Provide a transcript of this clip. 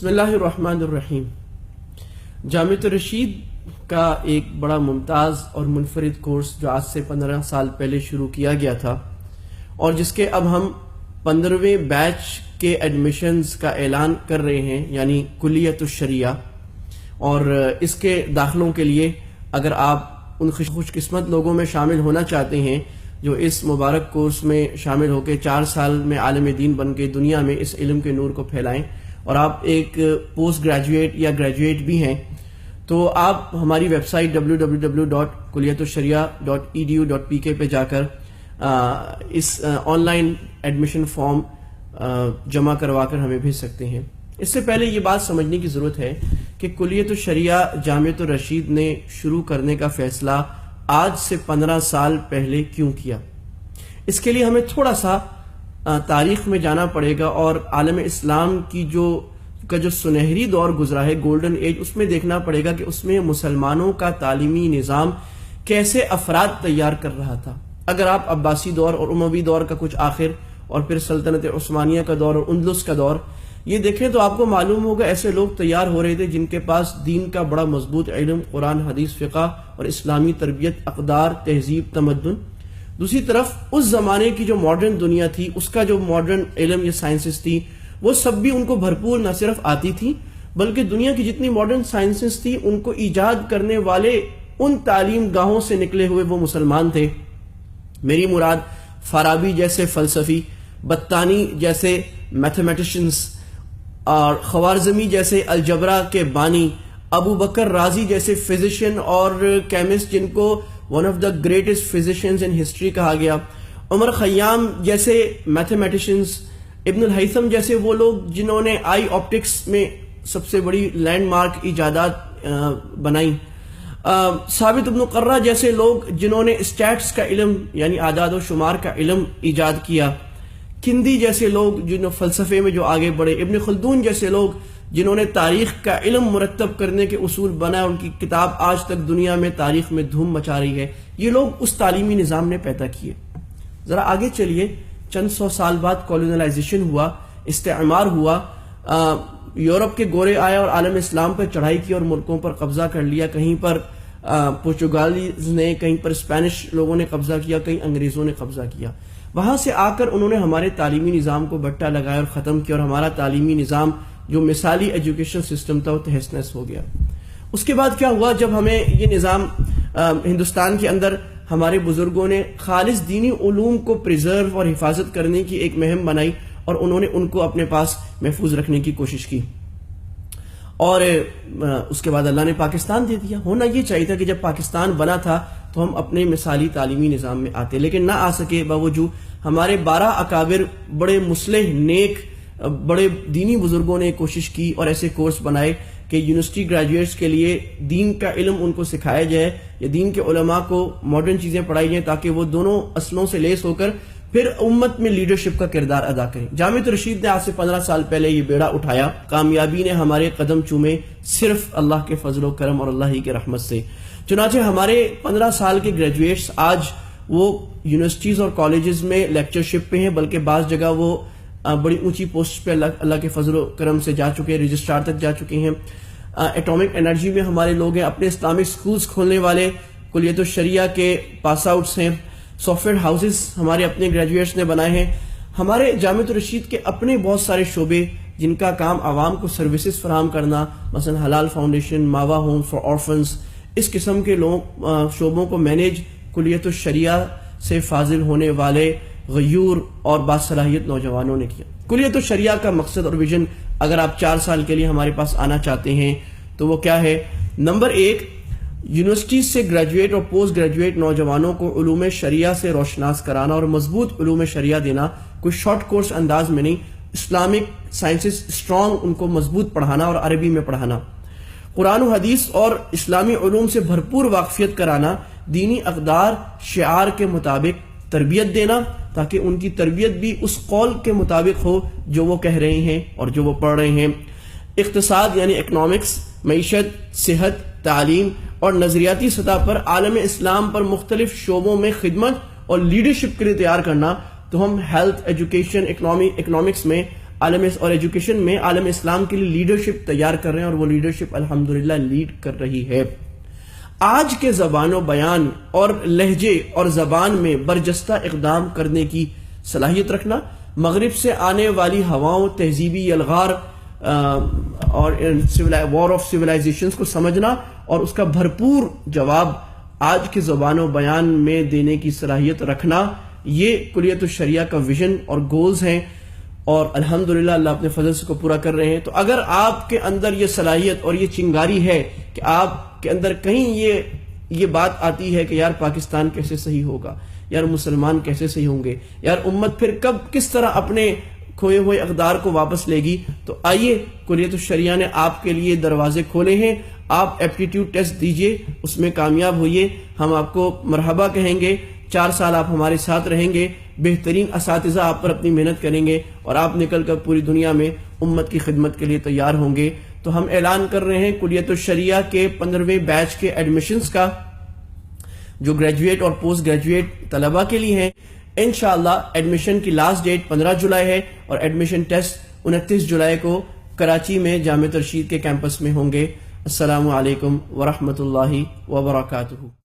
बिस्मिल्लाहिर्रहमानिर्रहीम। जामिअत रशीद का एक बड़ा मुमताज़ और मुनफरिद कोर्स जो आज से 15 साल पहले शुरू किया गया था और जिसके अब हम 15वें बैच के एडमिशन्स का ऐलान कर रहे हैं, यानी कुल्लियतुश शरिया। और इसके दाखिलों के लिए अगर आप उन खुशकिस्मत लोगों में शामिल होना चाहते हैं जो इस मुबारक कोर्स में शामिल होकर 4 साल में आलिम दीन बन के दुनिया में इस इल्म के नूर को फैलाएं, और आप एक पोस्ट ग्रेजुएट या ग्रेजुएट भी हैं, तो आप हमारी वेबसाइट www.kulliyatushariya.edu.pk पे जाकर इस ऑनलाइन एडमिशन फॉर्म जमा करवा कर हमें भेज सकते हैं। इससे पहले ये बात समझने की ज़रूरत है कि कुल्लियतुश शरिया जामिअत रशीद ने शुरू करने का फैसला आज से 15 साल पहले क्यों किया। इसके लिए हमें थोड़ा सा तारीख में जाना पड़ेगा और आलम इस्लाम की जो सुनहरी दौर गुजरा है, गोल्डन एज, उसमें देखना पड़ेगा कि उसमें मुसलमानों का तालीमी निज़ाम कैसे अफराद तैयार कर रहा था। अगर आप अब्बासी दौर और उमवी दौर का कुछ आखिर और फिर सल्तनत उस्मानिया का दौर और उंदलुस का दौर ये देखें तो आपको मालूम होगा ऐसे लोग तैयार हो रहे थे जिनके पास दीन का बड़ा मजबूत इल्म, कुरान, हदीस, फ़िक़्ह और इस्लामी तरबियत, अक़दार, तहजीब, तमद्दुन। दूसरी तरफ उस जमाने की जो मॉडर्न दुनिया थी, उसका जो मॉडर्न इल्म या साइंसेस थी, वो सब भी उनको भरपूर न सिर्फ आती थी बल्कि दुनिया की जितनी मॉडर्न साइंसेस थी उनको ईजाद करने वाले उन तालीम गाहों से निकले हुए वो मुसलमान थे। मेरी मुराद फाराबी जैसे फलसफी, बत्तानी जैसे मैथमेटिशियंस और ख्वारज़मी जैसे अलजबरा के बानी, अबू बकर राजी जैसे फिजिशियन और केमिस्ट जिनको one of the greatest physicians in history कहा गया, उमर खयाम जैसे मैथमेटिशियंस, इब्नुल हैथम जैसे वो लोग जिन्होंने आई ऑप्टिक्स में सबसे बड़ी लैंडमार्क इजादात बनाई, साबित इब्न कर्रा जैसे लोग जिन्होंने स्टैट्स का इल्म यानी आदाद और शुमार का इल्म ईजाद किया, किंदी जैसे लोग जिन्होंने फलसफे में जो आगे बढ़े, इब्न खल्दून जैसे लोग जिन्होंने तारीख का इल्म मुरत्तब करने के उसूल बनाए, उनकी किताब आज तक दुनिया में तारीख में धूम मचा रही है। ये लोग उस तालीमी निज़ाम ने पैदा किए। ज़रा आगे चलिए, चंद 100 साल बाद कॉलोनलाइजेशन हुआ, इस्तेमार हुआ, यूरोप के गोरे आए और आलम इस्लाम पर चढ़ाई की और मुल्कों पर कब्जा कर लिया। कहीं पर पुर्तगालीज ने, कहीं पर स्पेनिश लोगों ने कब्जा किया, कहीं अंग्रेजों ने कब्जा किया। वहां से आकर उन्होंने हमारे तालीमी निज़ाम को बट्टा लगाया और ख़त्म किया और हमारा तालीमी निज़ाम जो मिसाली एजुकेशन सिस्टम था वो तहस नहस हो गया। उसके बाद क्या हुआ, जब हमें ये निज़ाम हिंदुस्तान के अंदर हमारे बुजुर्गों ने खालिस दीनी उलूम को प्रिजर्व और हिफाजत करने की एक मुहिम बनाई और उन्होंने उनको अपने पास महफूज रखने की कोशिश की, और उसके बाद अल्लाह ने पाकिस्तान दे दिया। होना ये चाहिए था कि जब पाकिस्तान बना था तो हम अपने मिसाली तालीमी निज़ाम में आते, लेकिन ना आ सके। बावजूद हमारे 12 अकाबिर बड़े मुस्लिह नेक बड़े दीनी बुजुर्गों ने कोशिश की और ऐसे कोर्स बनाए कि यूनिवर्सिटी ग्रेजुएट्स के लिए दीन का इल्म उनको सिखाया जाए या दीन के उलमा को मॉडर्न चीज़ें पढ़ाई जाएं ताकि वो दोनों असलों से लेस होकर फिर उम्मत में लीडरशिप का किरदार अदा करें। जामिअत रशीद ने आज से 15 साल पहले ये बेड़ा उठाया। कामयाबी ने हमारे कदम चूमे सिर्फ अल्लाह के फजल करम और अल्लाह ही के रहमत से। चुनाचे हमारे 15 साल के ग्रेजुएट्स आज वो यूनिवर्सिटीज़ और कॉलेजेस में लेक्चरशिप पे हैं, बल्कि बाज़ जगह वो बड़ी ऊंची पोस्ट पे अल्लाह के फजल करम से जा चुके हैं, रजिस्ट्रार तक जा चुके हैं। एटॉमिक एनर्जी में हमारे लोग हैं, अपने इस्लामिक स्कूल्स खोलने वाले कुल्लियतुश शरिया के पास आउट्स हैं। सॉफ्टवेयर हाउसेस हमारे अपने ग्रेजुएट्स ने बनाए हैं। हमारे जामिअत रशीद के अपने बहुत सारे शोबे जिनका काम आवाम को सर्विसेज फराहम करना, मसलन हलाल फाउंडेशन, मावा होम फॉर ऑर्फन्स, इस किस्म के लोग शोबों को मैनेज कुल्लियतुश शरिया से फाजिल होने वाले गयूर और बासलाहियत नौजवानों ने किया। कुल्लियतुश शरिया का मकसद और विजन अगर आप 4 साल के लिए हमारे पास आना चाहते हैं तो वो क्या है। नंबर 1, यूनिवर्सिटी से ग्रेजुएट और पोस्ट ग्रेजुएट नौजवानों को उलूम शरिया से रोशनास कराना और मजबूत उलूम शरिया देना, कोई शॉर्ट कोर्स अंदाज में नहीं, इस्लामिक साइंसेस स्ट्रॉन्ग उनको मजबूत पढ़ाना और अरबी में पढ़ाना, कुरान और हदीस और इस्लामी उलूम से भरपूर वाकफियत कराना, दीनी अक़दार शिआर के मुताबिक तरबियत देना ताकि उनकी तरबियत भी उस कौल के मुताबिक हो जो वो कह रहे हैं और जो वो पढ़ रहे हैं। इक़्तिसाद यानी इकनॉमिक्स, मईशत, सेहत, तालीम और नजरियाती सतह पर आलम इस्लाम पर मुख्तलिफ शोबों में खिदमत और लीडरशिप के लिए तैयार करना। तो हम हेल्थ, एजुकेशन, इकनॉमिक्स में عالم اور ایجوکیشن میں عالم اسلام کے لیے لیڈرشپ تیار کر رہے ہیں، اور وہ لیڈرشپ الحمدللہ لیڈ کر رہی ہے۔ آج کے زبان و بیان اور لہجے اور زبان میں برجستہ اقدام کرنے کی صلاحیت رکھنا، مغرب سے آنے والی ہواؤں، تہذیبی الغار اور وار آف سیولائزیشنز کو سمجھنا اور اس کا بھرپور جواب آج کے زبان و بیان میں دینے کی صلاحیت رکھنا، یہ کلیت الشریعہ کا ویژن اور گولز ہیں، اور الحمدللہ اللہ اپنے فضل سے کو پورا کر رہے ہیں۔ تو اگر آپ کے اندر یہ صلاحیت اور یہ چنگاری ہے کہ آپ کے اندر کہیں یہ بات آتی ہے کہ یار پاکستان کیسے صحیح ہوگا، یار مسلمان کیسے صحیح ہوں گے، یار امت پھر کب کس طرح اپنے کھوئے ہوئے اقدار کو واپس لے گی، تو آئیے کلیت الشریعہ نے آپ کے لیے دروازے کھولے ہیں۔ آپ ایپٹیٹیوڈ ٹیسٹ دیجئے، اس میں کامیاب ہوئیے، ہم آپ کو مرحبا کہیں گے، 4 سال آپ ہمارے ساتھ رہیں گے، بہترین اساتذہ آپ پر اپنی محنت کریں گے، اور آپ نکل کر پوری دنیا میں امت کی خدمت کے لیے تیار ہوں گے۔ تو ہم اعلان کر رہے ہیں کلیت الشریعہ کے 15ویں بیچ کے ایڈمیشنز کا، جو گریجویٹ اور پوسٹ گریجویٹ طلبہ کے لیے ہیں۔ انشاءاللہ ایڈمیشن کی لاسٹ ڈیٹ 15 جولائی ہے، اور ایڈمیشن ٹیسٹ 29 جولائی کو کراچی میں جامعہ ترشید کے کیمپس میں ہوں گے۔ السلام علیکم ورحمۃ اللہ وبرکاتہ۔